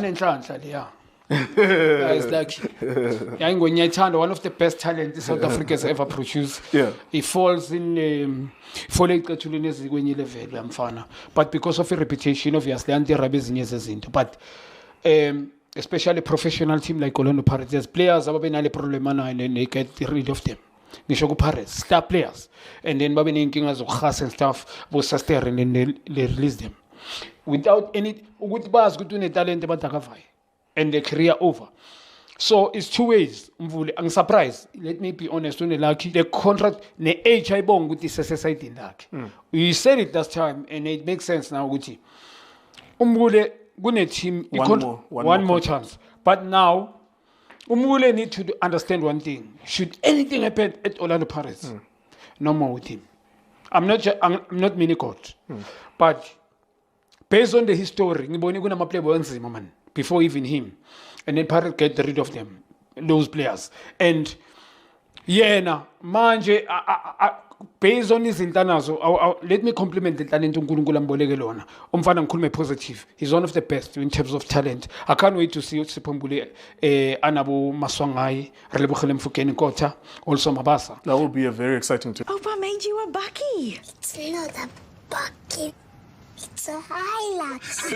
Yeah. It's like one of the best talents South Africa has ever produced. Yeah. He falls in level, but because of a reputation, obviously, but especially a professional team like Orlando Pirates, there's players who have a problem and they get rid of them. Nisho Pirates, star players, and then babe nenkinga zokuhasa and stuff, bosaster and then they release them without any ukuthi bazi ukuthi une talent batakavai and their career over. So it's two ways. I'm surprised. Let me be honest. Lucky the contract, the age I bong with this society in that. You said it last time, and it makes sense now. Guti, gune team one more chance. But now, need to understand one thing. Should anything happen at Orlando Pirates, no more with him. I'm not mini coach, but based on the history, before even him. And then Pirates get rid of them, those players. And now, manje, based on his internals, let me compliment the talent uNkulunkulu amboleke lona. Umfana ngikhulume positive. He's one of the best in terms of talent. I can't wait to see Siphombule Anabo Maswangai, Relebogile Mfokeng Kota, also Mabasa. That will be a very exciting team. Opa made you a bucky. It's not a bucket. It's a Hilux.